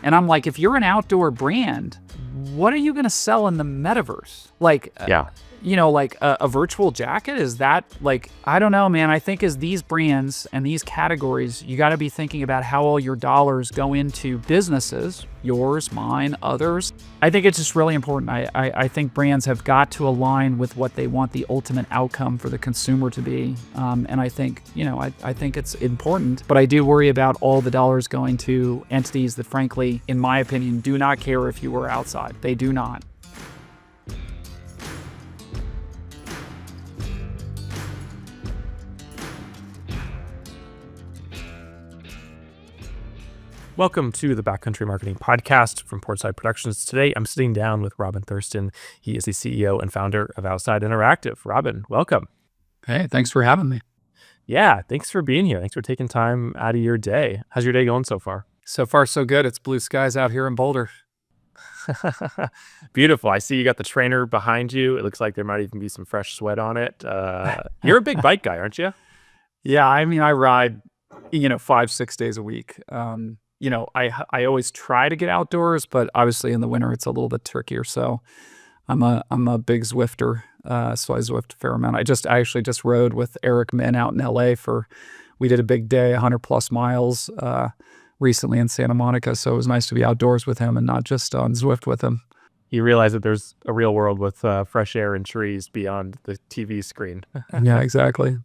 And I'm like, if you're an outdoor brand, what are you going to sell in the metaverse? Like, Yeah. like a virtual jacket? Is that like, I don't know, man. I think as these brands and these categories, you got to be thinking about how all your dollars go into businesses, yours, mine, others. I think it's just really important. I think brands have got to align with what they want the ultimate outcome for the consumer to be. And I think, I think it's important, but I do worry about all the dollars going to entities that, frankly, in my opinion, do not care if you were outside. They do not. Welcome to the Backcountry Marketing Podcast from Portside Productions. Today, I'm sitting down with Robin Thurston. He is the CEO and founder of Outside Interactive. Robin, welcome. Hey, thanks for having me. Yeah, thanks for being here. Thanks for taking time out of your day. How's your day going so far? So far, so good. It's blue skies out here in Boulder. Beautiful. I see you got the trainer behind you. It looks like there might even be some fresh sweat on it. You're a big bike guy, aren't you? Yeah, I mean, I ride, 5-6 days a week. I always try to get outdoors, but obviously in the winter it's a little bit trickier. So I'm a big Zwifter, so I Zwift a fair amount. I actually just rode with Eric Min out in LA we did a big day, 100 plus miles recently in Santa Monica. So it was nice to be outdoors with him and not just on Zwift with him. You realize that there's a real world with fresh air and trees beyond the TV screen. Yeah, exactly.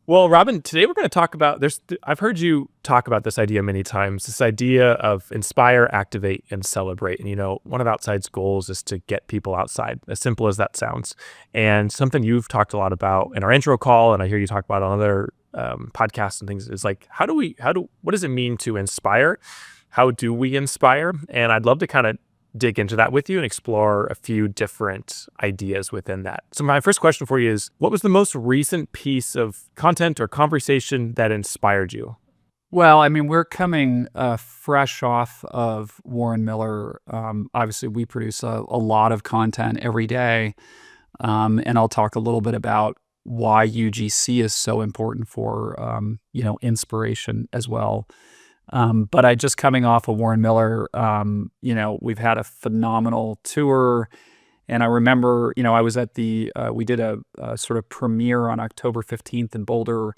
Well, Robin, today we're going to talk about, I've heard you talk about this idea many times, this idea of inspire, activate, and celebrate. And, one of Outside's goals is to get people outside, as simple as that sounds. And something you've talked a lot about in our intro call, and I hear you talk about on other podcasts and things, is like, what does it mean to inspire? How do we inspire? And I'd love to kind of dig into that with you and explore a few different ideas within that. So my first question for you is, what was the most recent piece of content or conversation that inspired you? Well, I mean, we're coming fresh off of Warren Miller. Obviously, we produce a lot of content every day. And I'll talk a little bit about why UGC is so important for, inspiration as well. But I just coming off of Warren Miller, we've had a phenomenal tour. And I remember, I was at we did a sort of premiere on October 15th in Boulder.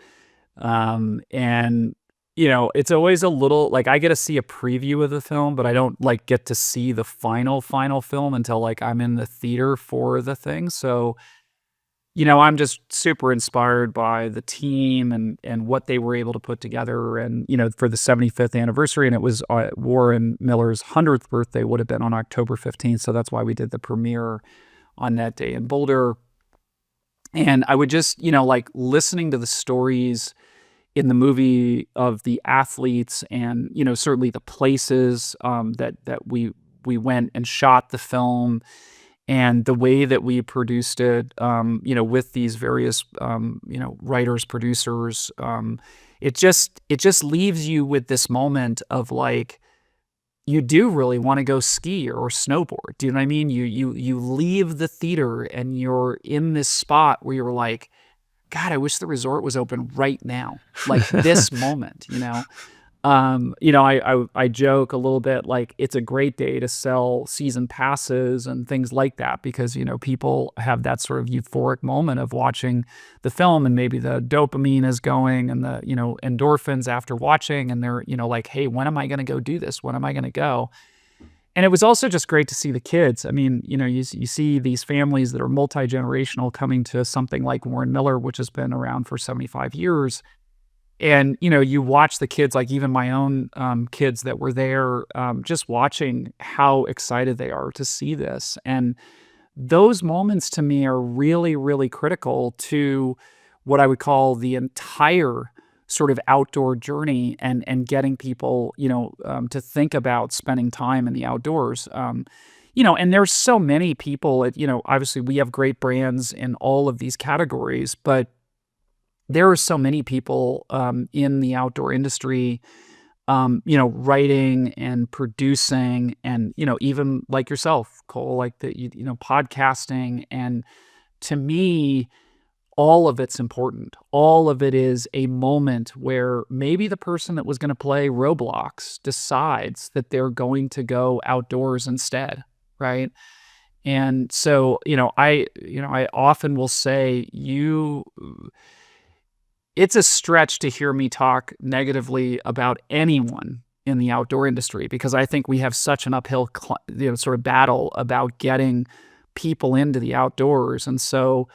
It's always a little, like, I get to see a preview of the film, but I don't get to see the final film until I'm in the theater for the thing. So, I'm just super inspired by the team and what they were able to put together. And, for the 75th anniversary, and it was Warren Miller's 100th birthday would have been on October 15th. So that's why we did the premiere on that day in Boulder. And I would just, listening to the stories in the movie of the athletes and, certainly the places that we went and shot the film, and the way that we produced it, with these various, writers, producers, it just leaves you with this moment of you do really want to go ski or snowboard. Do you know what I mean? You leave the theater and you're in this spot where you're like, God, I wish the resort was open right now, this moment. I joke a little bit, it's a great day to sell season passes and things like that because, people have that sort of euphoric moment of watching the film and maybe the dopamine is going and the, endorphins after watching and they're, hey, when am I going to go do this? When am I going to go? And it was also just great to see the kids. I mean, you see these families that are multi-generational coming to something like Warren Miller, which has been around for 75 years. And, you watch the kids, even my own kids that were there, just watching how excited they are to see this. And those moments to me are really, really critical to what I would call the entire sort of outdoor journey and getting people, to think about spending time in the outdoors. And there's so many people, obviously we have great brands in all of these categories, but there are so many people in the outdoor industry, writing and producing and, even like yourself, Cole, podcasting. And to me, all of it's important. All of it is a moment where maybe the person that was going to play Roblox decides that they're going to go outdoors instead, right? And so, I often will say it's a stretch to hear me talk negatively about anyone in the outdoor industry, because I think we have such an uphill, sort of battle about getting people into the outdoors. And so,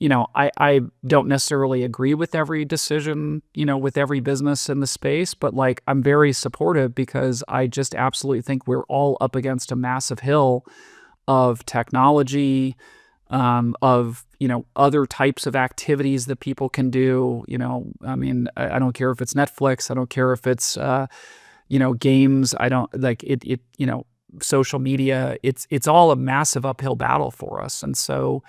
I don't necessarily agree with every decision, with every business in the space, but like I'm very supportive because I just absolutely think we're all up against a massive hill of technology, of, other types of activities that people can do. I mean, I don't care if it's Netflix, I don't care if it's, games. I don't like it, social media. It's all a massive uphill battle for us. And so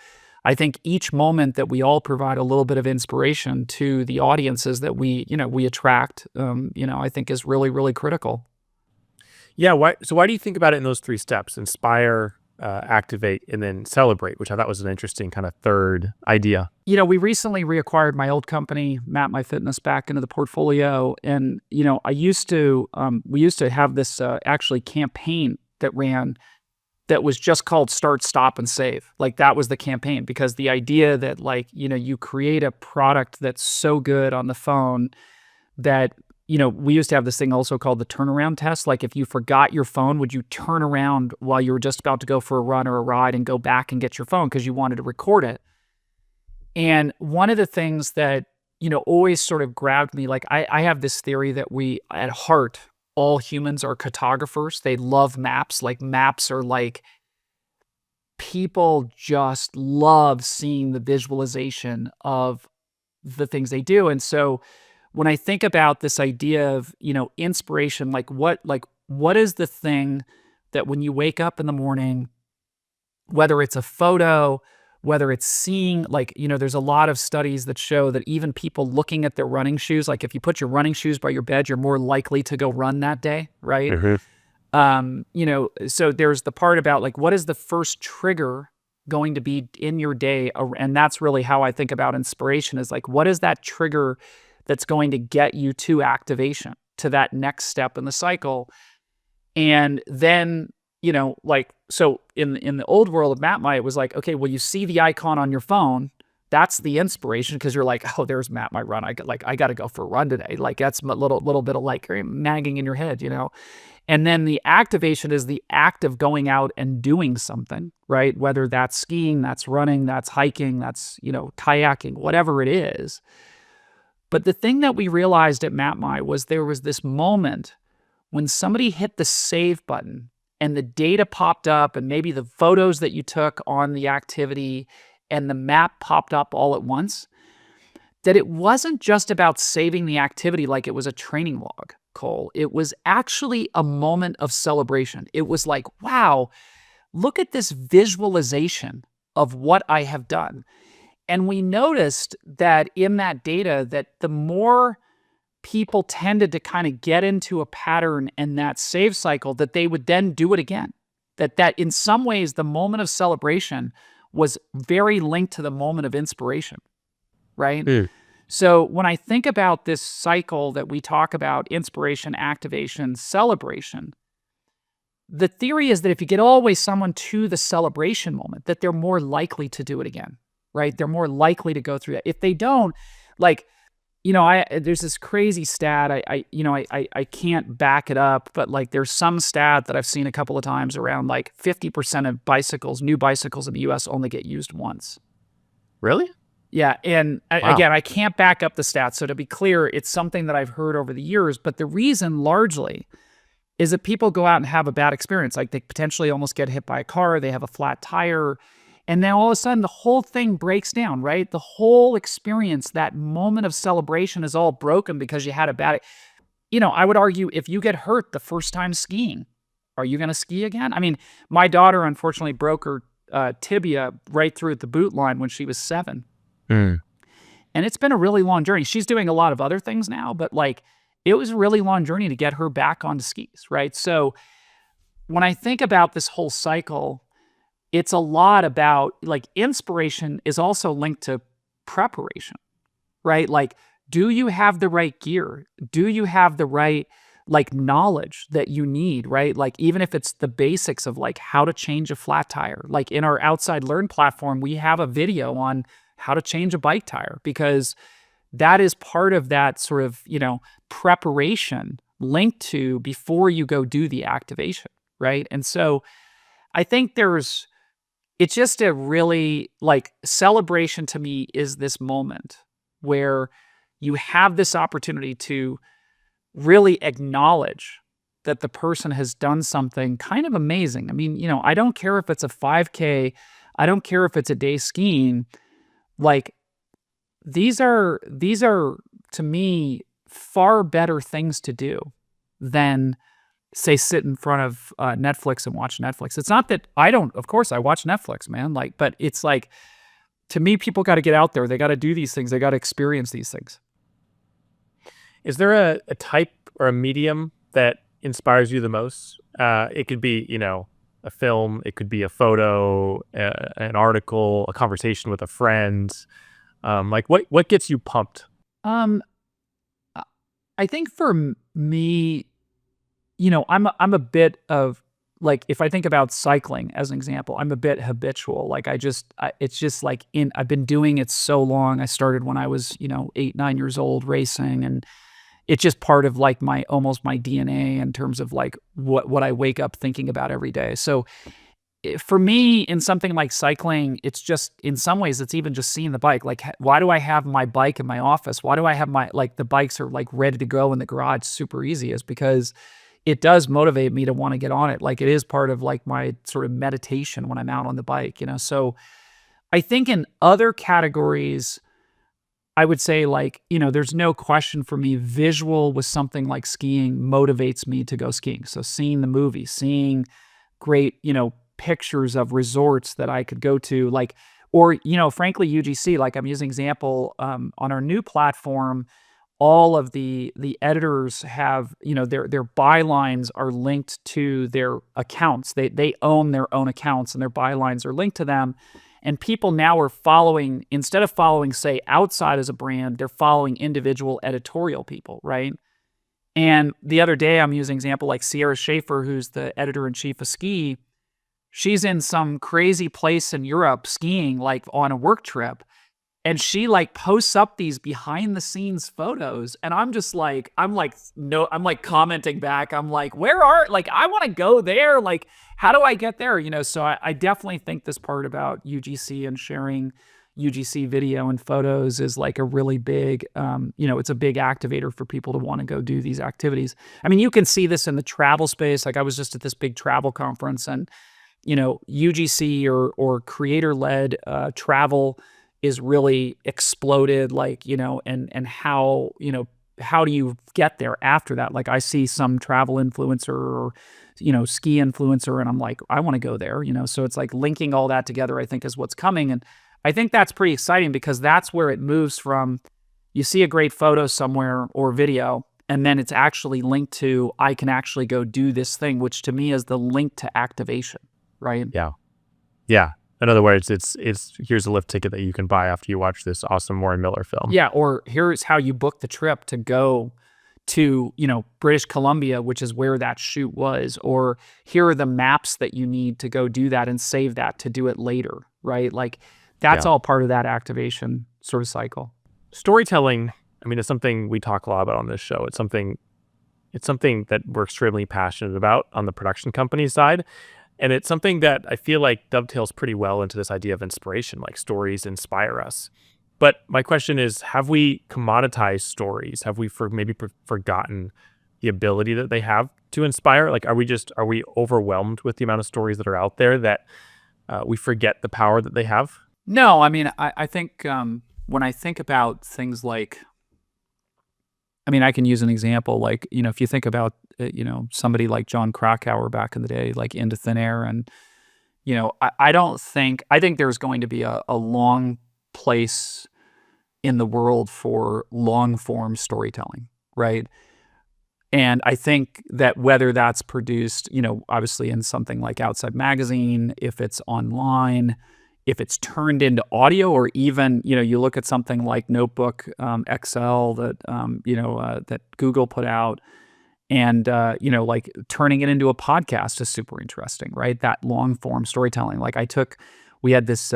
I think each moment that we all provide a little bit of inspiration to the audiences that we attract, I think is really, really critical. Yeah. Why do you think about it in those three steps? Inspire, activate, and then celebrate, which I thought was an interesting kind of third idea. We recently reacquired my old company, Map My Fitness, back into the portfolio. And, we used to have this actually campaign that ran that was just called Start, Stop, and Save. Like that was the campaign, because the idea that like, you create a product that's so good on the phone that, we used to have this thing also called the turnaround test. Like if you forgot your phone, would you turn around while you were just about to go for a run or a ride and go back and get your phone because you wanted to record it? And one of the things that, always sort of grabbed me, like I have this theory that we, at heart, all humans are cartographers. They love maps. Like maps are like, people just love seeing the visualization of the things they do. And so when I think about this idea of, inspiration, like what is the thing that when you wake up in the morning, whether it's a photo, whether it's seeing, like, there's a lot of studies that show that even people looking at their running shoes, like if you put your running shoes by your bed, you're more likely to go run that day, right? So there's the part about like, what is the first trigger going to be in your day? And that's really how I think about inspiration, is like, what is that trigger that's going to get you to activation, to that next step in the cycle? And then, so in the old world of MapMy, it was like, okay, well, you see the icon on your phone. That's the inspiration, because you're like, oh, there's MapMy Run. I got to go for a run today. Like that's a little bit of like nagging in your head, And then the activation is the act of going out and doing something, right? Whether that's skiing, that's running, that's hiking, that's, kayaking, whatever it is. But the thing that we realized at MapMy was there was this moment when somebody hit the save button and the data popped up, and maybe the photos that you took on the activity and the map popped up all at once, that it wasn't just about saving the activity like it was a training log, Cole. It was actually a moment of celebration. It was like, wow, look at this visualization of what I have done. And we noticed that in that data, that the more people tended to kind of get into a pattern and that save cycle, that they would then do it again. That in some ways, the moment of celebration was very linked to the moment of inspiration, right? So when I think about this cycle that we talk about, inspiration, activation, celebration, the theory is that if you get always someone to the celebration moment, that they're more likely to do it again, right? They're more likely to go through that. If they don't, like, there's this crazy stat. I can't back it up, but like there's some stat that I've seen a couple of times around like 50% of new bicycles in the US only get used once. Really? Yeah. And Wow. again, I can't back up the stats. So to be clear, it's something that I've heard over the years, but the reason largely is that people go out and have a bad experience. Like they potentially almost get hit by a car, they have a flat tire, and then all of a sudden the whole thing breaks down, right? The whole experience, that moment of celebration is all broken because you had a bad, I would argue if you get hurt the first time skiing, are you going to ski again? I mean, my daughter unfortunately broke her tibia right through at the boot line when she was 7. And it's been a really long journey. She's doing a lot of other things now, but like it was a really long journey to get her back onto skis, right? So when I think about this whole cycle, it's a lot about like inspiration is also linked to preparation, right? Like, do you have the right gear? Do you have the right like knowledge that you need, right? Like, even if it's the basics of like how to change a flat tire. Like in our Outside Learn platform, we have a video on how to change a bike tire, because that is part of that sort of, preparation linked to before you go do the activation, right? And so I think it's just a really like celebration to me is this moment where you have this opportunity to really acknowledge that the person has done something kind of amazing. I mean, I don't care if it's a 5K, I don't care if it's a day skiing. Like, these are to me far better things to do than say sit in front of Netflix and watch Netflix. It's not that I don't, of course I watch Netflix, man. Like, but it's like, to me, people got to get out there. They got to do these things. They got to experience these things. Is there a type or a medium that inspires you the most? It could be, a film. It could be a photo, an article, a conversation with a friend. Like what gets you pumped? Um, I think for me, I'm a bit of like, if I think about cycling as an example, I'm a bit habitual. Like it's just like I've been doing it so long. I started when I was, 8, 9 years old racing, and it's just part of like almost my DNA in terms of like what I wake up thinking about every day. So for me, in something like cycling, it's just, in some ways, it's even just seeing the bike. Like, why do I have my bike in my office? Why do I have the bikes are like ready to go in the garage super easy? Is because it does motivate me to want to get on it. Like, it is part of like my sort of meditation when I'm out on the bike, So I think in other categories, I would say like, there's no question for me, visual with something like skiing motivates me to go skiing. So seeing the movie, seeing great, pictures of resorts that I could go to, like, or, frankly, UGC, like I'm using example, on our new platform, all of the editors have, their bylines are linked to their accounts. They own their own accounts, and their bylines are linked to them. And people now are following, instead of following, say, Outside as a brand, they're following individual editorial people, right? And the other day, I'm using example like Sierra Schaefer, who's the editor-in-chief of Ski. She's in some crazy place in Europe skiing, like on a work trip. And she like posts up these behind the scenes photos. And I'm just like, I'm like commenting back. I'm like, I want to go there. Like, how do I get there? So I definitely think this part about UGC and sharing UGC video and photos is like a really big, it's a big activator for people to want to go do these activities. I mean, you can see this in the travel space. Like, I was just at this big travel conference, and, UGC or creator-led travel is really exploded, like, and how do you get there after that? Like, I see some travel influencer or, ski influencer, and I'm like, I want to go there, so it's like linking all that together, I think, is what's coming. And I think that's pretty exciting, because that's where it moves from, you see a great photo somewhere or video, and then it's actually linked to, I can actually go do this thing, which to me is the link to activation, right? Yeah. Yeah. In other words, it's here's a lift ticket that you can buy after you watch this awesome Warren Miller film. Yeah, or here's how you book the trip to go to, British Columbia, which is where that shoot was, or here are the maps that you need to go do that and save that to do it later, right? Like, that's all part of that activation sort of cycle. Storytelling, I mean, it's something we talk a lot about on this show. It's something that we're extremely passionate about on the production company side. And it's something that I feel like dovetails pretty well into this idea of inspiration, like stories inspire us. But my question is, have we commoditized stories? Have we forgotten the ability that they have to inspire? Like, are we overwhelmed with the amount of stories that are out there that we forget the power that they have? No, I mean, I think when I think about things like, I mean, I can use an example, like, if you think about, somebody like John Krakauer back in the day, like Into Thin Air, and, I think there's going to be a long place in the world for long form storytelling, right? And I think that whether that's produced, obviously in something like Outside Magazine, if it's online, if it's turned into audio, or even, you look at something like Notebook XL that, that Google put out, and, like turning it into a podcast is super interesting, right? That long form storytelling. Like we had this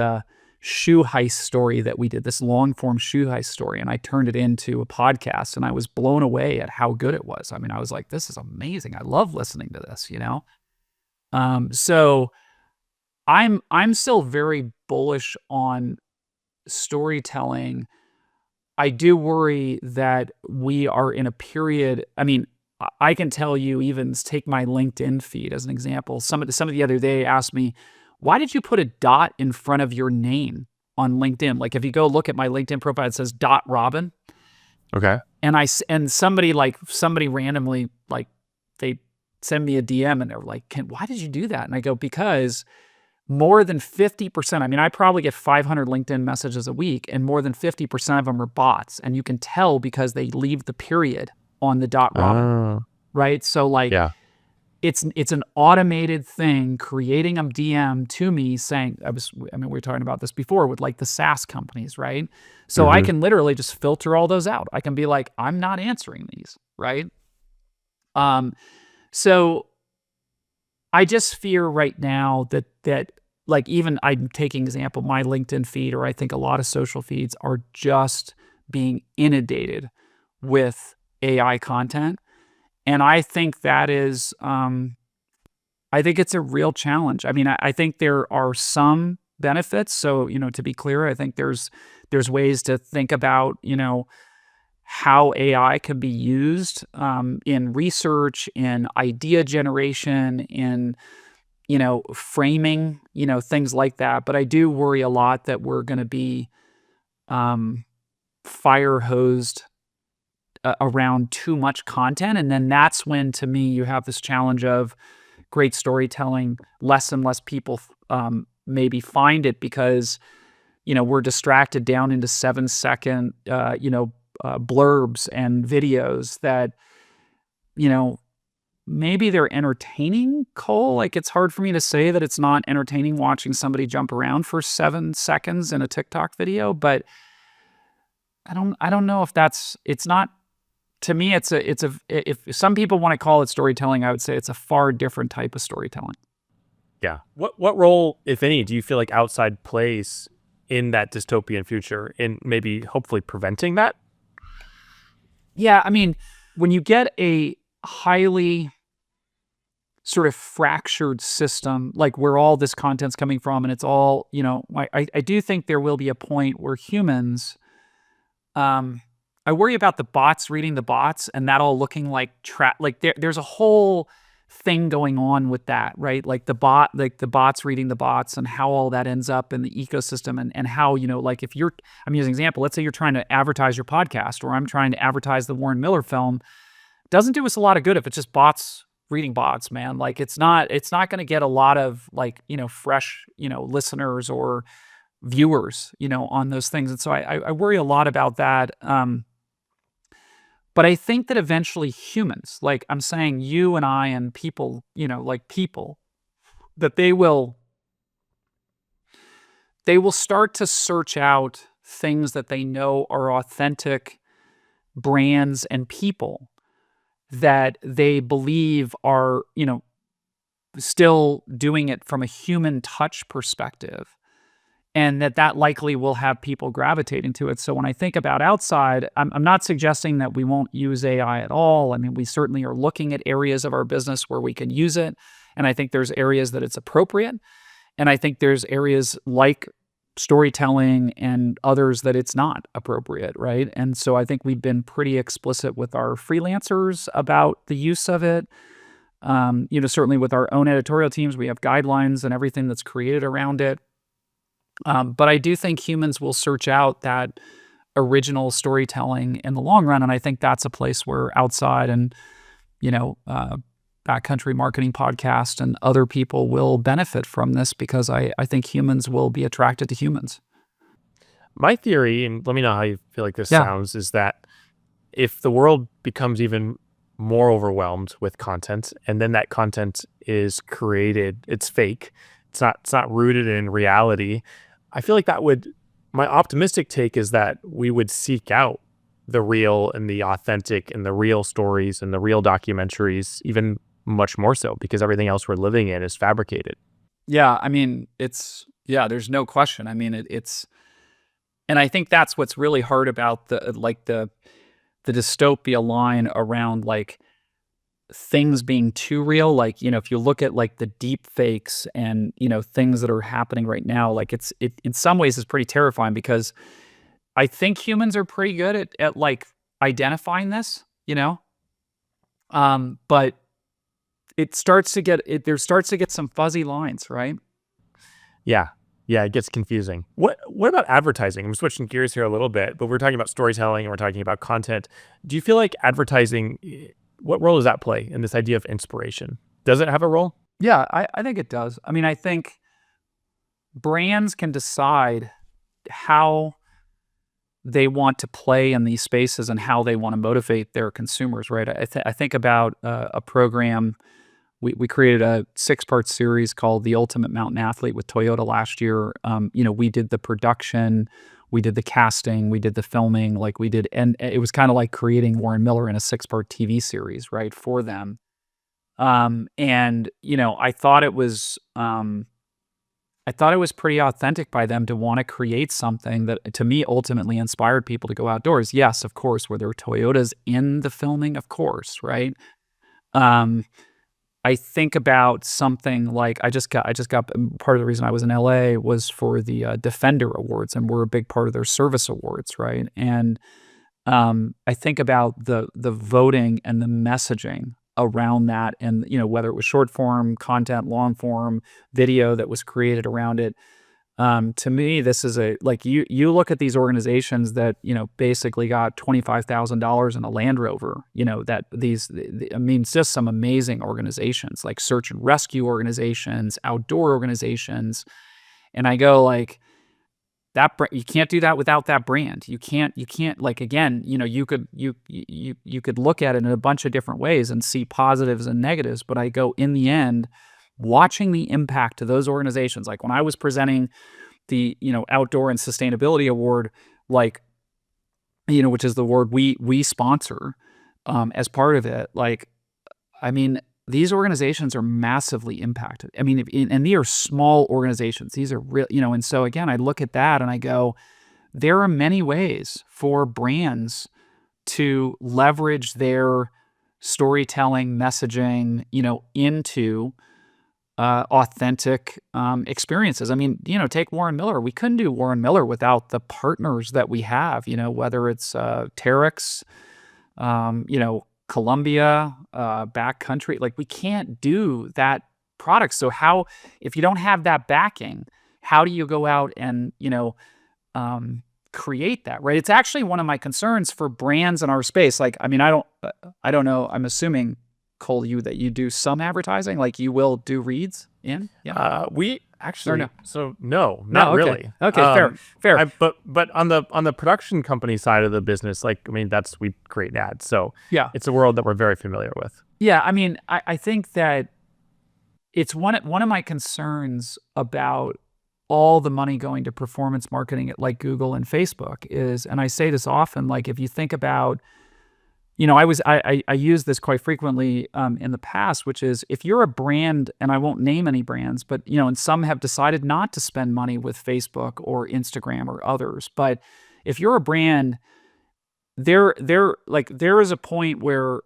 shoe heist story that we did, this long form shoe heist story, and I turned it into a podcast, and I was blown away at how good it was. I mean, I was like, this is amazing. I love listening to this, So I'm still very bullish on storytelling. I do worry that we are in a period. I mean, I can tell you, even take my LinkedIn feed as an example. Somebody the other day asked me, why did you put a dot in front of your name on LinkedIn? Like, if you go look at my LinkedIn profile, it says .Robin. Okay. And somebody randomly, like, they send me a DM and they're like, why did you do that? And I go, because more than 50%, I mean, I probably get 500 LinkedIn messages a week, and more than 50% of them are bots. And you can tell because they leave the period on the .Robin, right? So like, yeah. It's an automated thing creating a DM to me saying, we were talking about this before with like the SaaS companies, right? So I can literally just filter all those out. I can be like, I'm not answering these, right? So I just fear right now that like, even I'm taking example, my LinkedIn feed, or I think a lot of social feeds are just being inundated with AI content. And I think that is, I think it's a real challenge. I mean, I think there are some benefits. So, to be clear, I think there's ways to think about, how AI can be used in research, in idea generation, in, framing, things like that. But I do worry a lot that we're going to be fire hosed around too much content. And then that's when, to me, you have this challenge of great storytelling. Less and less people maybe find it because, we're distracted down into 7-second, blurbs and videos that, maybe they're entertaining, Cole. Like, it's hard for me to say that it's not entertaining watching somebody jump around for 7 seconds in a TikTok video, but I don't know if it's not. To me, if some people want to call it storytelling, I would say it's a far different type of storytelling. Yeah. What role, if any, do you feel like outside plays in that dystopian future, in maybe hopefully preventing that? Yeah, I mean, when you get a highly sort of fractured system, like where all this content's coming from, and it's all, I do think there will be a point where humans, I worry about the bots reading the bots and that all looking like there's a whole thing going on with that, right? Like the bots reading the bots, and how all that ends up in the ecosystem, and how, like, if I'm using an example, let's say you're trying to advertise your podcast, or I'm trying to advertise the Warren Miller film. It doesn't do us a lot of good if it's just bots reading bots, man. Like, it's not going to get a lot of, like, fresh, listeners or viewers, on those things. And so I worry a lot about that. But I think that eventually humans, like I'm saying, you and I and people, like people, that they will start to search out things that they know are authentic brands and people that they believe are, still doing it from a human touch perspective. And that likely will have people gravitating to it. So when I think about outside, I'm not suggesting that we won't use AI at all. I mean, we certainly are looking at areas of our business where we can use it. And I think there's areas that it's appropriate. And I think there's areas like storytelling and others that it's not appropriate, right? And so I think we've been pretty explicit with our freelancers about the use of it. Certainly with our own editorial teams, we have guidelines and everything that's created around it. But I do think humans will search out that original storytelling in the long run. And I think that's a place where outside and, Backcountry Marketing Podcast and other people will benefit from this, because I think humans will be attracted to humans. My theory, and let me know how you feel like this sounds, is that if the world becomes even more overwhelmed with content, and then that content is created, it's fake, it's not rooted in reality, I feel like that would, my optimistic take is that we would seek out the real and the authentic and the real stories and the real documentaries, even much more so because everything else we're living in is fabricated. Yeah, I mean, there's no question. I mean, it's and I think that's what's really hard about the dystopia line around, like, things being too real. Like, if you look at, like, the deep fakes and, things that are happening right now, like, it in some ways is pretty terrifying because I think humans are pretty good at, like, identifying this, but there starts to get some fuzzy lines, right? Yeah. Yeah, it gets confusing. What about advertising? I'm switching gears here a little bit, but we're talking about storytelling and we're talking about content. Do you feel like advertising, what role does that play in this idea of inspiration? Does it have a role? Yeah, I think it does. I mean, I think brands can decide how they want to play in these spaces and how they want to motivate their consumers, right? I think about a program. We created a 6-part series called The Ultimate Mountain Athlete with Toyota last year. We did the production, we did the casting, we did the filming, and it was kind of like creating Warren Miller in a 6-part TV series, right, for them. I thought it was pretty authentic by them to want to create something that, to me, ultimately inspired people to go outdoors. Yes, of course, were there Toyotas in the filming? Of course, right? I think about something like I just got part of the reason I was in LA was for the Defender Awards, and we're a big part of their service awards, right? And I think about the voting and the messaging around that, and whether it was short form content, long form video that was created around it. To me, this is you look at these organizations that basically got $25,000 in a Land Rover. I mean, it's just some amazing organizations like search and rescue organizations, outdoor organizations, and I go like that. You can't do that without that brand. You can't like again. You could look at it in a bunch of different ways and see positives and negatives. But I go in the end, watching the impact to those organizations, like when I was presenting the Outdoor and Sustainability Award, which is the award we sponsor as part of it. Like, I mean, these organizations are massively impacted. I mean, and these are small organizations. These are real, and so again, I look at that and I go, there are many ways for brands to leverage their storytelling, messaging, into authentic experiences. I mean, take Warren Miller. We couldn't do Warren Miller without the partners that we have, whether it's Terex, Columbia, Backcountry. Like, we can't do that product. So if you don't have that backing, how do you go out and, create that, right? It's actually one of my concerns for brands in our space. Like, I mean, I don't know. I'm assuming, Cole, that you do some advertising, like you will do reads in? Yeah. We actually, no? So no, not okay. really. Okay, fair. But on the production company side of the business, like, I mean, we create ads. So yeah, it's a world that we're very familiar with. Yeah. I mean, I think that it's one of my concerns about all the money going to performance marketing at like Google and Facebook is, and I say this often, like if you think about, I use this quite frequently in the past, which is if you're a brand, and I won't name any brands, but and some have decided not to spend money with Facebook or Instagram or others. But if you're a brand, there is a point where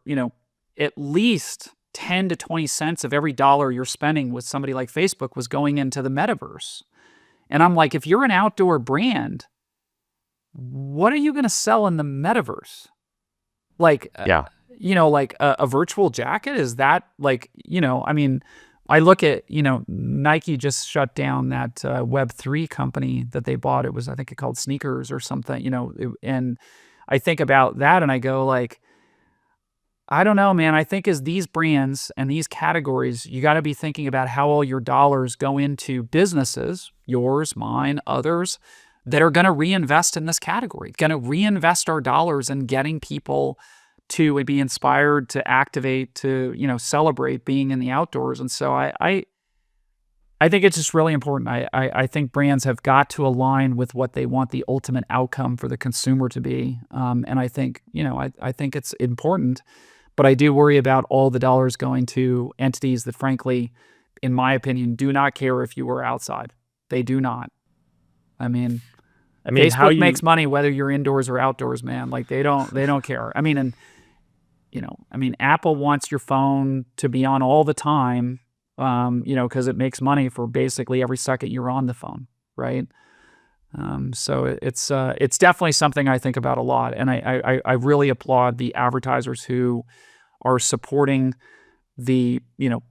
at least 10 to 20 cents of every dollar you're spending with somebody like Facebook was going into the metaverse. And I'm like, if you're an outdoor brand, what are you going to sell in the metaverse? Like, yeah, like a virtual jacket? Is that like, I mean, I look at, Nike just shut down that Web3 company that they bought. It was, I think it called Sneakers or something, and I think about that and I go like, I don't know, man. I think as these brands and these categories, you got to be thinking about how all your dollars go into businesses, yours, mine, others, that are going to reinvest in this category, going to reinvest our dollars in getting people to be inspired, to activate, to, celebrate being in the outdoors. And so I think it's just really important. I think brands have got to align with what they want the ultimate outcome for the consumer to be. And I think, I think it's important, but I do worry about all the dollars going to entities that, frankly, in my opinion, do not care if you were outside. They do not. I mean, I mean, how Facebook you makes money whether you're indoors or outdoors, man. Like they don't care. I mean, and Apple wants your phone to be on all the time, because it makes money for basically every second you're on the phone, right? So it's definitely something I think about a lot, and I really applaud the advertisers who are supporting the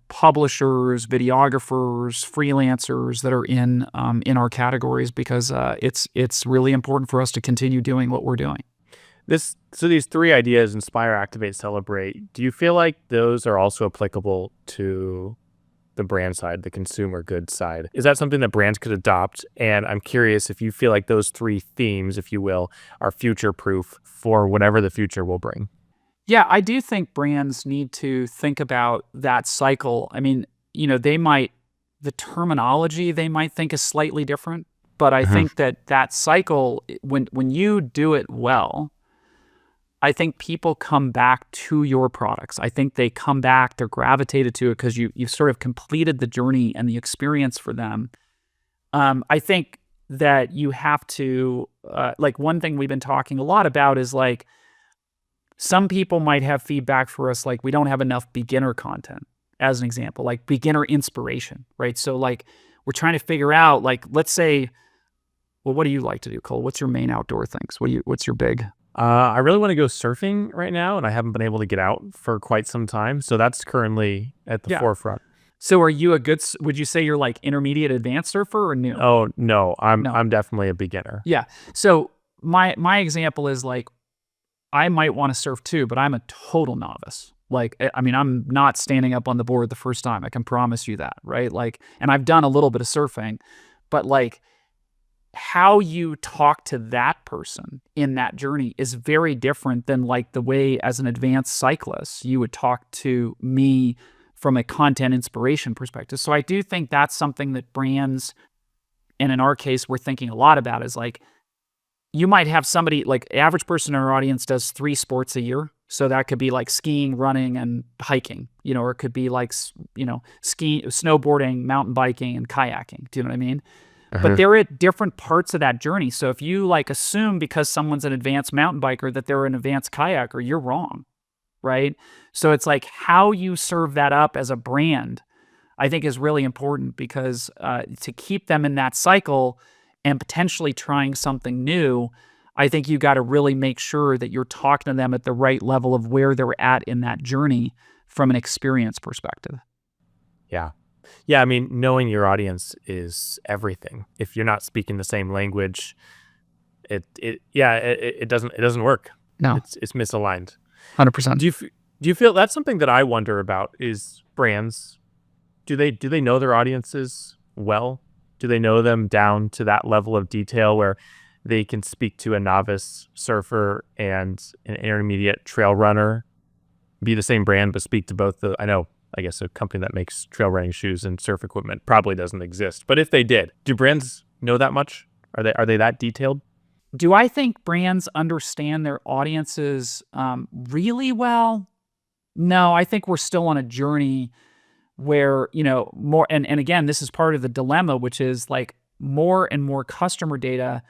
publishers, videographers, freelancers that are in our categories, because it's really important for us to continue doing what we're doing. these three ideas: inspire, activate, celebrate. Do you feel like those are also applicable to the brand side, the consumer goods side? Is that something that brands could adopt? And I'm curious if you feel like those three themes, if you will, are future proof for whatever the future will bring. Yeah, I do think brands need to think about that cycle. I mean, the terminology they might think is slightly different, but I Uh-huh. think that cycle, when you do it well, I think people come back to your products. I think they come back, they're gravitated to it because you've sort of completed the journey and the experience for them. I think that you have to, like, one thing we've been talking a lot about is, like, some people might have feedback for us, like, we don't have enough beginner content, as an example, like beginner inspiration, right? So, like, we're trying to figure out, like, let's say, well, what do you like to do, Cole? What's your main outdoor things? What's your big? I really want to go surfing right now, and I haven't been able to get out for quite some time. So that's currently at the Yeah. forefront. So are you would you say you're like intermediate advanced surfer or new? Oh no, I'm No. I'm definitely a beginner. Yeah. So my example is, like, I might want to surf too, but I'm a total novice. Like, I mean, I'm not standing up on the board the first time. I can promise you that, right? Like, and I've done a little bit of surfing, but, like, how you talk to that person in that journey is very different than, like, the way as an advanced cyclist you would talk to me from a content inspiration perspective. So I do think that's something that brands, and in our case, we're thinking a lot about, is, like, you might have somebody, like, average person in our audience does 3 sports a year. So that could be like skiing, running, and hiking, or it could be like, skiing, snowboarding, mountain biking, and kayaking. Do you know what I mean? But Uh-huh. they're at different parts of that journey. So if you, like, assume because someone's an advanced mountain biker that they're an advanced kayaker, you're wrong, right? So it's like how you serve that up as a brand, I think, is really important, because to keep them in that cycle and potentially trying something new, I think you got to really make sure that you're talking to them at the right level of where they're at in that journey from an experience perspective. Yeah. Yeah, I mean, knowing your audience is everything. If you're not speaking the same language, it doesn't work. No, It's misaligned. 100%. Do you feel that's something that I wonder about is brands, do they know their audiences well? Do they know them down to that level of detail where they can speak to a novice surfer and an intermediate trail runner, be the same brand, but speak to both I guess a company that makes trail running shoes and surf equipment probably doesn't exist. But if they did, do brands know that much? Are they that detailed? Do I think brands understand their audiences really well? No, I think we're still on a journey where, more, and again, this is part of the dilemma, which is, like, more and more customer data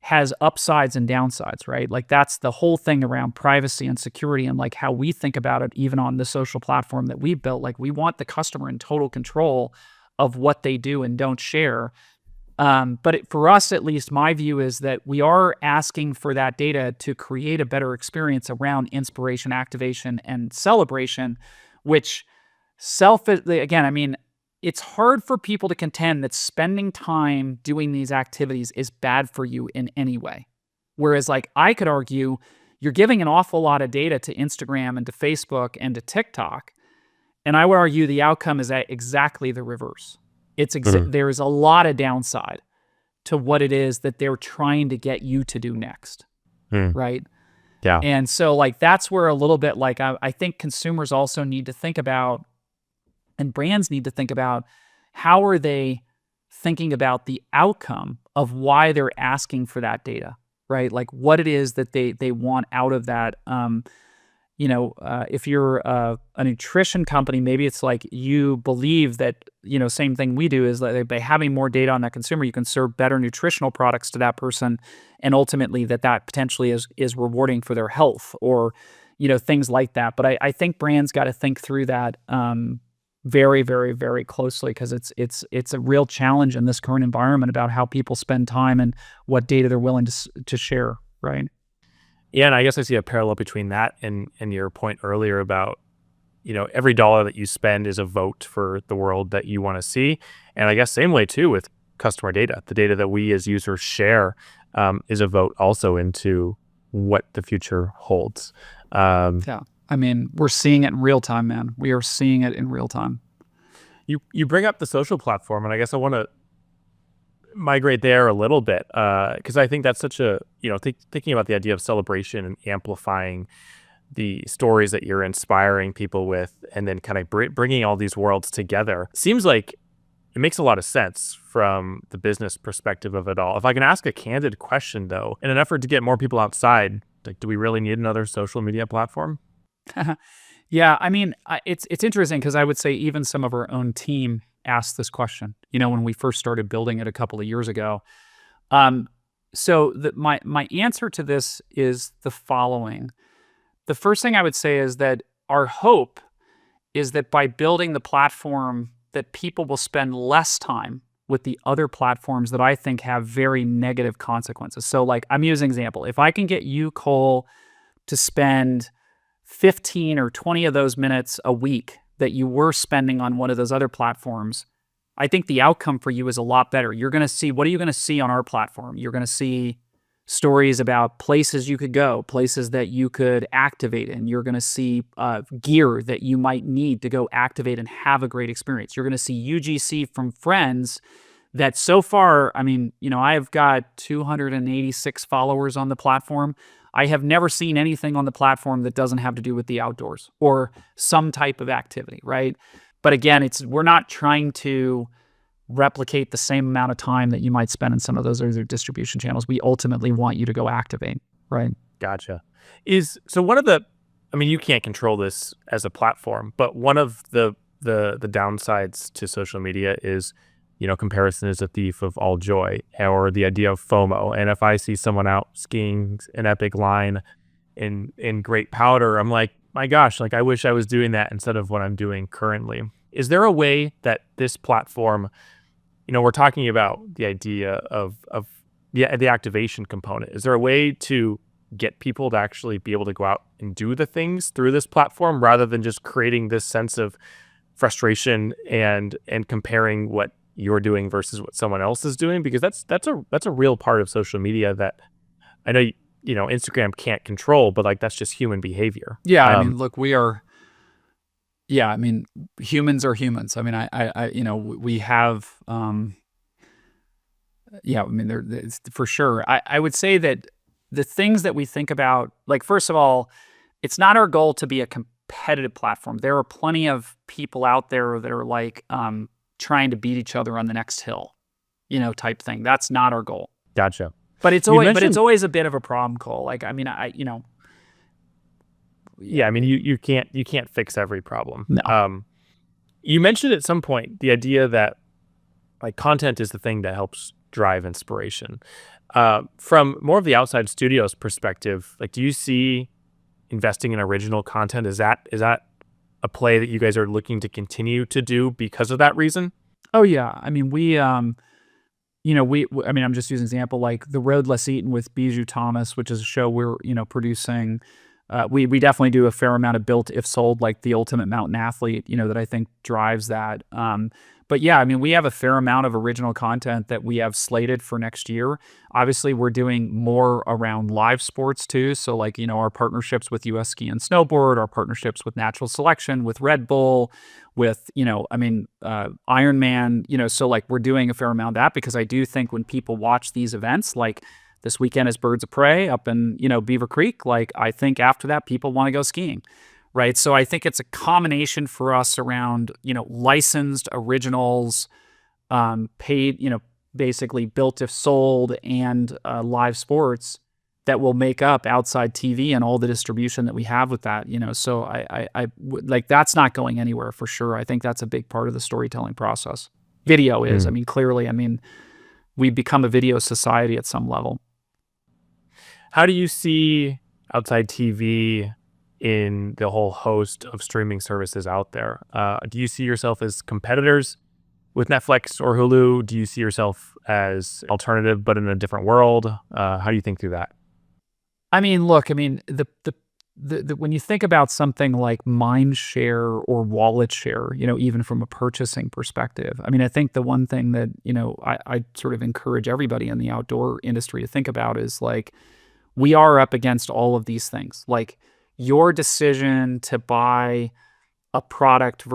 has upsides and downsides, right? Like, that's the whole thing around privacy and security, and, like, how we think about it, even on the social platform that we built. Like, we want the customer in total control of what they do and don't share. But for us, at least, my view is that we are asking for that data to create a better experience around inspiration, activation, and celebration, which again, I mean, it's hard for people to contend that spending time doing these activities is bad for you in any way. Whereas, like, I could argue you're giving an awful lot of data to Instagram and to Facebook and to TikTok, and I would argue the outcome is exactly the reverse. Mhm. There is a lot of downside to what it is that they're trying to get you to do next, Mm. right? Yeah. And so, like, that's where a little bit, like, I think consumers also need to think about, and brands need to think about, how are they thinking about the outcome of why they're asking for that data, right? Like what it is that they want out of that. If you're a nutrition company, maybe it's like you believe that, same thing we do is that by having more data on that consumer, you can serve better nutritional products to that person. And ultimately that potentially is rewarding for their health or, things like that. But I think brands got to think through that very, very, very closely because it's a real challenge in this current environment about how people spend time and what data they're willing to share, right? Yeah, and I guess I see a parallel between that and your point earlier about, every dollar that you spend is a vote for the world that you want to see. And I guess same way too with customer data. The data that we as users share is a vote also into what the future holds. Yeah. I mean, we're seeing it in real time, man. We are seeing it in real time. You bring up the social platform, and I guess I want to migrate there a little bit because I think that's such a, thinking about the idea of celebration and amplifying the stories that you're inspiring people with and then kind of bringing all these worlds together seems like it makes a lot of sense from the business perspective of it all. If I can ask a candid question, though, in an effort to get more people outside, like, do we really need another social media platform? Yeah, I mean, it's interesting because I would say even some of our own team asked this question, when we first started building it a couple of years ago. My answer to this is the following. The first thing I would say is that our hope is that by building the platform that people will spend less time with the other platforms that I think have very negative consequences. So like I'm using an example. If I can get you, Cole, to spend 15 or 20 of those minutes a week that you were spending on one of those other platforms, I think the outcome for you is a lot better. You're going to see, what are you going to see on our platform? You're going to see stories about places you could go, places that you could activate in. You're going to see gear that you might need to go activate and have a great experience. You're going to see UGC from friends that so far, I mean, I've got 286 followers on the platform. I have never seen anything on the platform that doesn't have to do with the outdoors or some type of activity, right? But again, we're not trying to replicate the same amount of time that you might spend in some of those other distribution channels. We ultimately want you to go activate, right? Gotcha. So one of I mean, you can't control this as a platform, but one of the downsides to social media is, comparison is a thief of all joy, or the idea of FOMO. And if I see someone out skiing an epic line in great powder, I'm like, my gosh, like I wish I was doing that instead of what I'm doing currently. Is there a way that this platform, we're talking about the idea of the activation component. Is there a way to get people to actually be able to go out and do the things through this platform rather than just creating this sense of frustration and comparing what you're doing versus what someone else is doing? Because that's a real part of social media that I know Instagram can't control, but like that's just human behavior. Yeah, I mean, look, yeah, I mean, humans are humans. I mean, we have, yeah, I mean, it's for sure. I would say that the things that we think about, like, first of all, it's not our goal to be a competitive platform. There are plenty of people out there that are like trying to beat each other on the next hill, type thing. That's not our goal. Gotcha. But it's always a bit of a problem, Cole. Like, I mean, yeah, I mean, you can't fix every problem. No. You mentioned at some point the idea that like content is the thing that helps drive inspiration. From more of the outside studio's perspective, like, do you see investing in original content? Is that a play that you guys are looking to continue to do because of that reason? Oh yeah, I mean, I mean, I'm just using an example like The Road Less Eaten with Bijou Thomas, which is a show we're, producing. We definitely do a fair amount of Built If Sold, like the ultimate mountain athlete, that I think drives that. But yeah, I mean, we have a fair amount of original content that we have slated for next year. Obviously, we're doing more around live sports too. So like, our partnerships with US Ski and Snowboard, our partnerships with Natural Selection, with Red Bull, with, Ironman, so like we're doing a fair amount of that because I do think when people watch these events, like this weekend is Birds of Prey up in, Beaver Creek, like I think after that people want to go skiing. Right. So I think it's a combination for us around, licensed originals, paid, basically built if sold and live sports that will make up outside TV and all the distribution that we have with that, So like that's not going anywhere for sure. I think that's a big part of the storytelling process. Video is, clearly, we've become a video society at some level. How do you see outside TV in the whole host of streaming services out there? Do you see yourself as competitors with Netflix or Hulu? Do you see yourself as alternative but in a different world? How do you think through that? Look, the when you think about something like mind share or wallet share, even from a purchasing perspective, I think the one thing that, I sort of encourage everybody in the outdoor industry to think about is like, we are up against all of these things. Like your decision to buy a product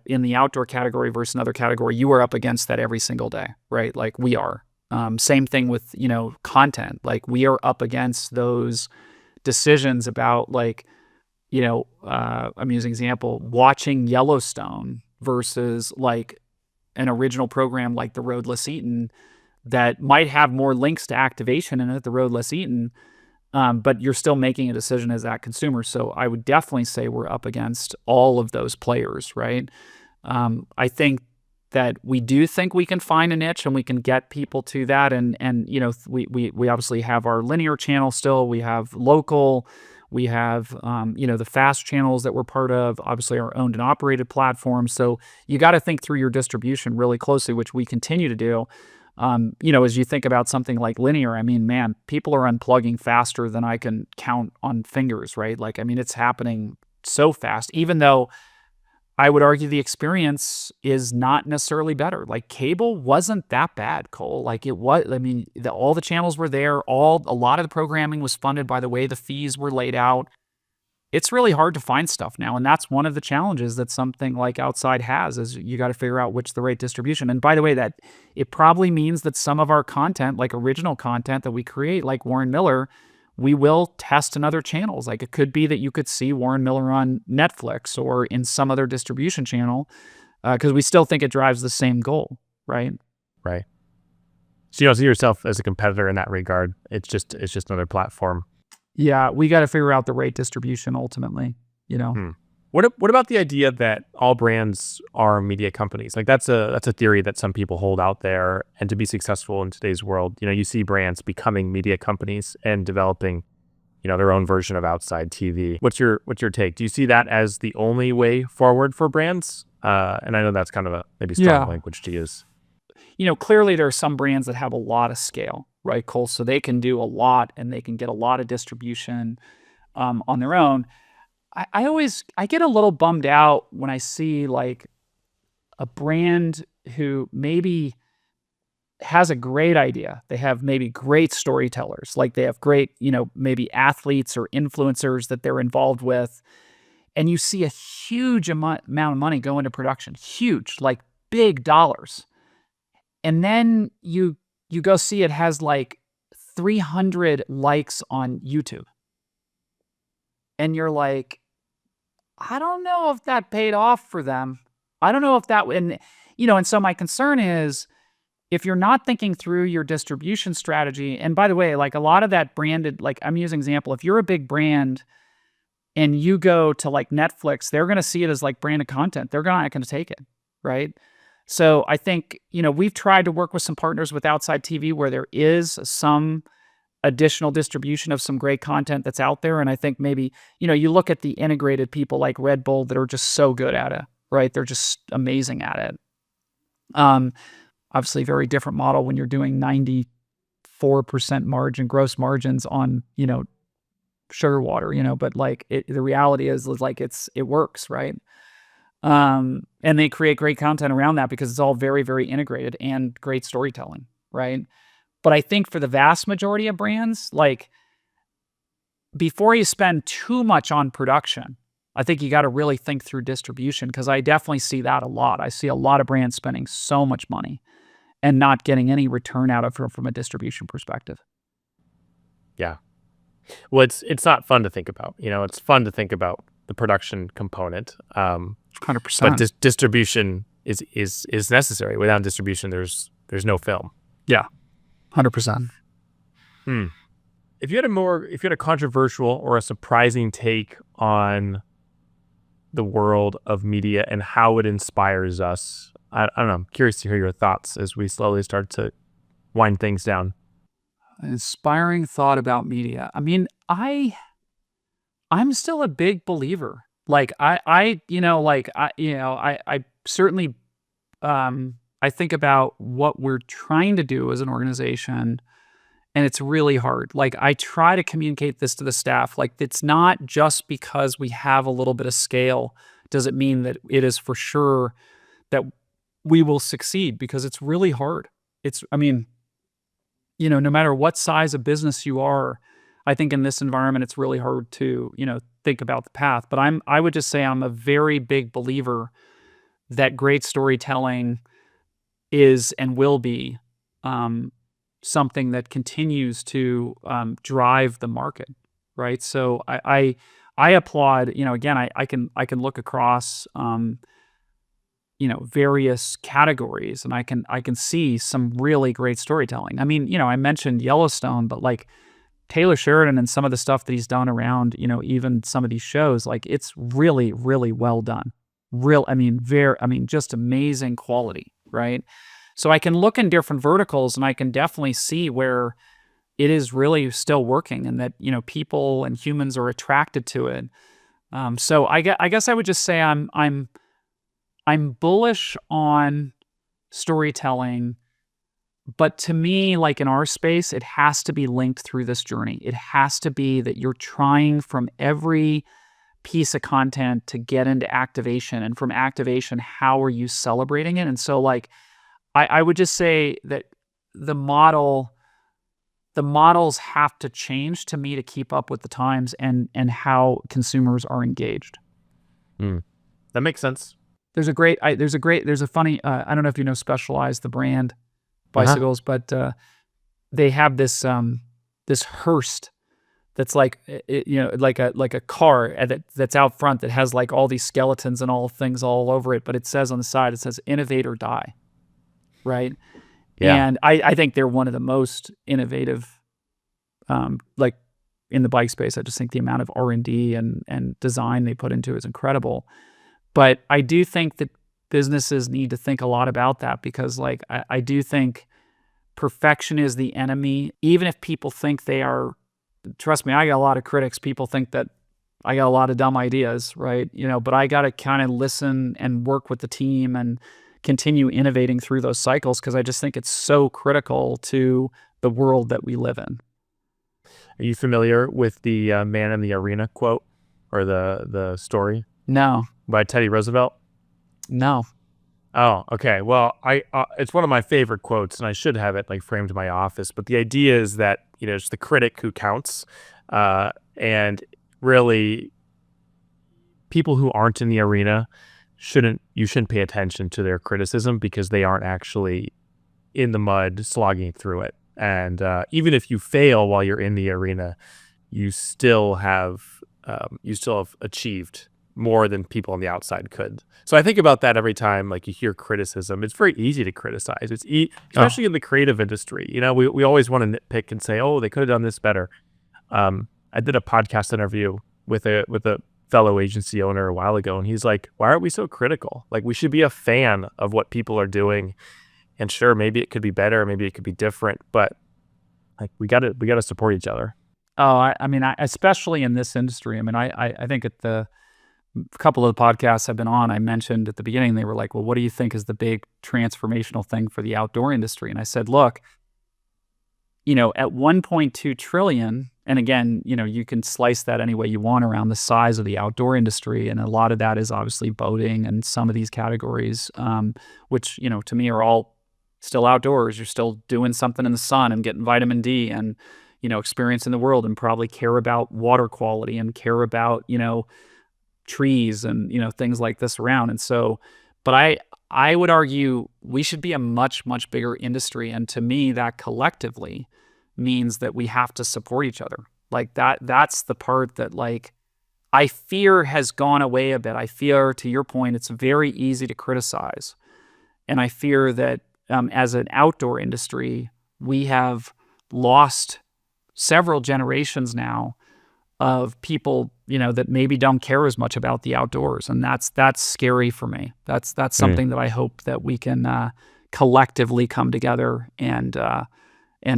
in the outdoor category versus another category, you are up against that every single day, right? Like we are. Same thing with, content. Like we are up against those decisions about like, I'm using example, watching Yellowstone versus like an original program like The Road Less Eaten that might have more links to activation in it, The Road Less Eaten, but you're still making a decision as that consumer. So I would definitely say we're up against all of those players, right? I think that we do think we can find a niche and we can get people to that. And we obviously have our linear channel still. We have local. We have, the fast channels that we're part of, obviously our owned and operated platforms. So you got to think through your distribution really closely, which we continue to do. As you think about something like linear, man, people are unplugging faster than I can count on fingers, right? Like, it's happening so fast, even though I would argue the experience is not necessarily better. Like cable wasn't that bad, Cole. Like it was, all the channels were there. A lot of the programming was funded by the way the fees were laid out. It's really hard to find stuff now. And that's one of the challenges that something like Outside has, is you got to figure out which the right distribution. And by the way, that it probably means that some of our content, like original content that we create, like Warren Miller, we will test in other channels. Like it could be that you could see Warren Miller on Netflix or in some other distribution channel, because we still think it drives the same goal, right? Right. So you don't see yourself as a competitor in that regard. It's just another platform. Yeah, we got to figure out the right distribution ultimately. What about the idea that all brands are media companies? Like that's a theory that some people hold out there. And to be successful in today's world, you see brands becoming media companies and developing, their own version of outside TV. What's your take? Do you see that as the only way forward for brands? And I know that's kind of a maybe strong language to use. Clearly there are some brands that have a lot of scale, right, Cole? So they can do a lot and they can get a lot of distribution on their own. I get a little bummed out when I see like a brand who maybe has a great idea. They have maybe great storytellers, like they have great, maybe athletes or influencers that they're involved with. And you see a huge amount of money go into production, huge, like big dollars. And then you go see it has like 300 likes on YouTube. And you're like, I don't know if that paid off for them. I don't know if that, and so my concern is if you're not thinking through your distribution strategy, and by the way, like a lot of that branded, like I'm using example, if you're a big brand and you go to like Netflix, they're going to see it as like branded content. They're not going to take it, right? So I think, we've tried to work with some partners with Outside TV where there is some additional distribution of some great content that's out there. And I think maybe, you look at the integrated people like Red Bull that are just so good at it, right? They're just amazing at it. Obviously very different model when you're doing 94% gross margins on, sugar water, but like the reality is like it works, right? And they create great content around that because it's all very, very integrated and great storytelling, right? But I think for the vast majority of brands, like before you spend too much on production, I think you got to really think through distribution, because I definitely see that a lot. I see a lot of brands spending so much money and not getting any return out of it from a distribution perspective. Yeah. Well, it's not fun to think about. It's fun to think about the production component. 100%. But distribution is necessary. Without distribution, there's no film. Yeah, 100%. Hmm. If you had a controversial or a surprising take on the world of media and how it inspires us, I don't know. I'm curious to hear your thoughts as we slowly start to wind things down. Inspiring thought about media. I mean, I'm still a big believer. Like I certainly I think about what we're trying to do as an organization, and it's really hard. Like I try to communicate this to the staff. Like it's not just because we have a little bit of scale does it mean that it is for sure that we will succeed, because it's really hard. I mean, no matter what size of business you are, I think in this environment it's really hard to, think about the path. But I would just say I'm a very big believer that great storytelling is and will be something that continues to drive the market, right? So I applaud. Again, I can look across various categories, and I can see some really great storytelling. I mean, I mentioned Yellowstone, but like Taylor Sheridan and some of the stuff that he's done around, even some of these shows, like it's really, really well done. Just amazing quality, right? So I can look in different verticals and I can definitely see where it is really still working, and that, people and humans are attracted to it. So I guess I would just say I'm bullish on storytelling, but to me, like in our space, it has to be linked through this journey. It has to be that you're trying from every piece of content to get into activation, and from activation, how are you celebrating it? And so like, I would just say that the models have to change to me to keep up with the times and how consumers are engaged. That makes sense. There's a funny, I don't know if you know Specialized, the brand bicycles, but they have this Hearst that's like, like a car that's out front that has like all these skeletons and all things all over it, but it says on the side, it says "Innovate or Die," right? Yeah. And I think they're one of the most innovative, like in the bike space. I just think the amount of R&D and design they put into it is incredible. But I do think that businesses need to think a lot about that, because like I do think perfection is the enemy. Even if people think they are, trust me, I got a lot of critics. People think that I got a lot of dumb ideas, right? But I got to kind of listen and work with the team and continue innovating through those cycles, because I just think it's so critical to the world that we live in. Are you familiar with the "Man in the Arena" quote, or the story? No. By Teddy Roosevelt? No. Oh, okay. Well, it's one of my favorite quotes, and I should have it like framed in my office. But the idea is that it's the critic who counts, and really, people who aren't in the arena shouldn't pay attention to their criticism, because they aren't actually in the mud slogging through it. And even if you fail while you're in the arena, you still have achieved more than people on the outside could. So I think about that every time like you hear criticism. It's very easy to criticize. Especially in the creative industry. We always want to nitpick and say, oh, they could have done this better. I did a podcast interview with a fellow agency owner a while ago, and he's like, why are we so critical? Like, we should be a fan of what people are doing. And sure, maybe it could be better, maybe it could be different, but like we gotta support each other. Oh, especially in this industry. I think at the couple of the podcasts I've been on, I mentioned at the beginning, they were like, well, what do you think is the big transformational thing for the outdoor industry? And I said, look, at 1.2 trillion, and again, you can slice that any way you want around the size of the outdoor industry. And a lot of that is obviously boating and some of these categories, which, to me are all still outdoors. You're still doing something in the sun and getting vitamin D and, experiencing the world, and probably care about water quality and care about, trees and, things like this around. And so, but I would argue we should be a much, much bigger industry. And to me, that collectively means that we have to support each other. Like that's the part that like I fear has gone away a bit. I fear, to your point, it's very easy to criticize. And I fear that as an outdoor industry, we have lost several generations now of people, that maybe don't care as much about the outdoors. And that's scary for me. That's something that I hope that we can collectively come together and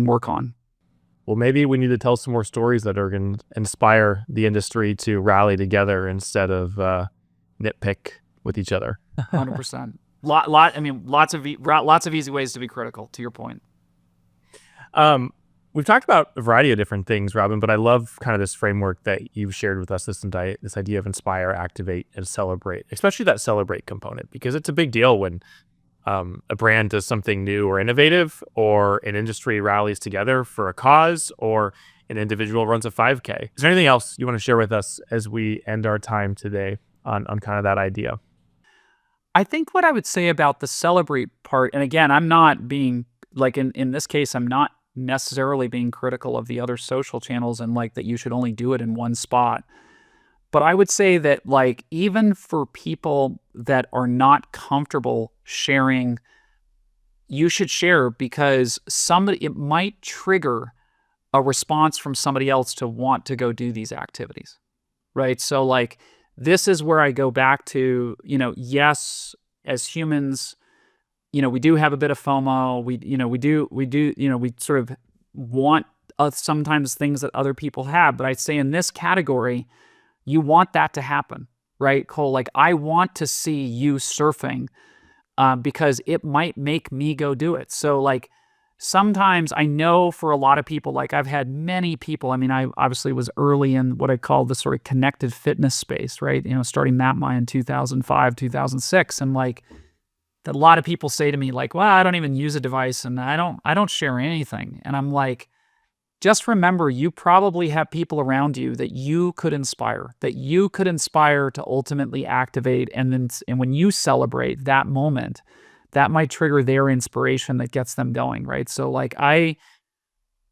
work on. Well, maybe we need to tell some more stories that are going to inspire the industry to rally together instead of nitpick with each other. 100%. Lots of easy ways to be critical, to your point. We've talked about a variety of different things, Robin, but I love kind of this framework that you've shared with us, this idea of inspire, activate, and celebrate, especially that celebrate component, because it's a big deal when a brand does something new or innovative, or an industry rallies together for a cause, or an individual runs a 5K. Is there anything else you want to share with us as we end our time today on kind of that idea? I think what I would say about the celebrate part, and again, I'm not being, like in this case, I'm not necessarily being critical of the other social channels and like that you should only do it in one spot. But I would say that like even for people that are not comfortable sharing, you should share, because it might trigger a response from somebody else to want to go do these activities, right? So like this is where I go back to, yes, as humans, we do have a bit of FOMO. We sort of want sometimes things that other people have. But I'd say in this category, you want that to happen, right, Cole? Like I want to see you surfing because it might make me go do it. So like sometimes I know for a lot of people, like I've had many people, I obviously was early in what I call the sort of connected fitness space, right? Starting MapMy in 2005, 2006. And like, that a lot of people say to me like, well, I don't even use a device and I don't share anything. And I'm like, just remember, you probably have people around you that you could inspire to ultimately activate. And when you celebrate that moment, that might trigger their inspiration that gets them going, right? So like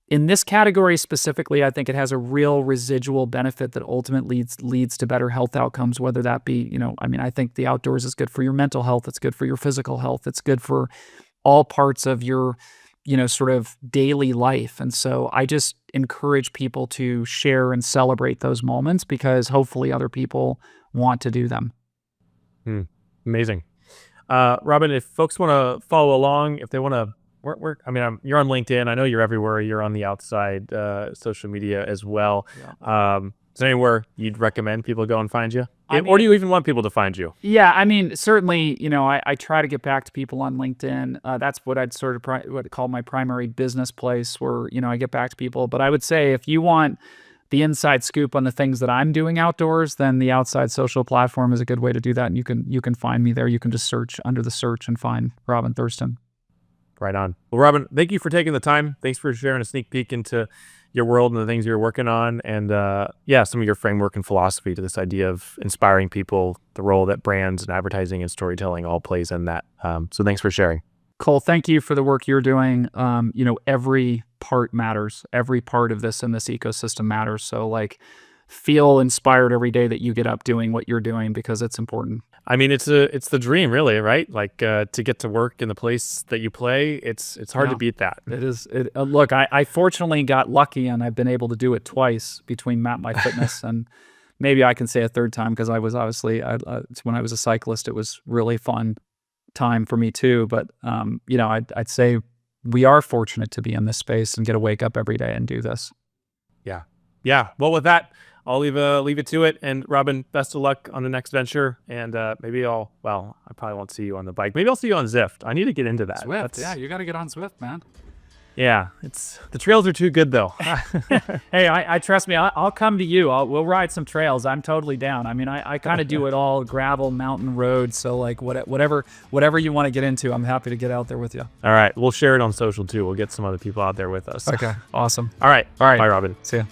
in this category specifically, I think it has a real residual benefit that ultimately leads to better health outcomes, whether that be, I think the outdoors is good for your mental health. It's good for your physical health. It's good for all parts of your, sort of daily life. And so I just encourage people to share and celebrate those moments because hopefully other people want to do them. Amazing. Robin, if folks want to follow along, if they want to, you're on LinkedIn. I know you're everywhere. You're on the outside social media as well. Yeah. Is there anywhere you'd recommend people go and find you? Or do you even want people to find you? Yeah, certainly, I try to get back to people on LinkedIn. That's what I'd sort of what I call my primary business place where, I get back to people. But I would say if you want the inside scoop on the things that I'm doing outdoors, then the Outside Social platform is a good way to do that. And you can find me there. You can just search under the search and find Robin Thurston. Right on. Well, Robin, thank you for taking the time. Thanks for sharing a sneak peek into your world and the things you're working on. And some of your framework and philosophy to this idea of inspiring people, the role that brands and advertising and storytelling all plays in that. So thanks for sharing. Cole, thank you for the work you're doing. Every part matters. Every part of this in this ecosystem matters. So like feel inspired every day that you get up doing what you're doing because it's important. It's the dream, really, right? Like to get to work in the place that you play, it's hard to beat that. It is. Look, I fortunately got lucky and I've been able to do it twice between MapMy Fitness and maybe I can say a third time because I was obviously, when I was a cyclist, it was really fun time for me too. But, I'd say we are fortunate to be in this space and get to wake up every day and do this. Yeah. Yeah. Well, with that, I'll leave it to it. And Robin, best of luck on the next venture. And I probably won't see you on the bike. Maybe I'll see you on Zwift. I need to get into that. Zwift, yeah, you got to get on Zwift, man. Yeah, the trails are too good though. Hey, I trust me. I'll come to you. We'll ride some trails. I'm totally down. I kind of do it all: gravel, mountain, road. So like whatever you want to get into, I'm happy to get out there with you. All right, we'll share it on social too. We'll get some other people out there with us. Okay, awesome. All right. Bye, Robin. See ya.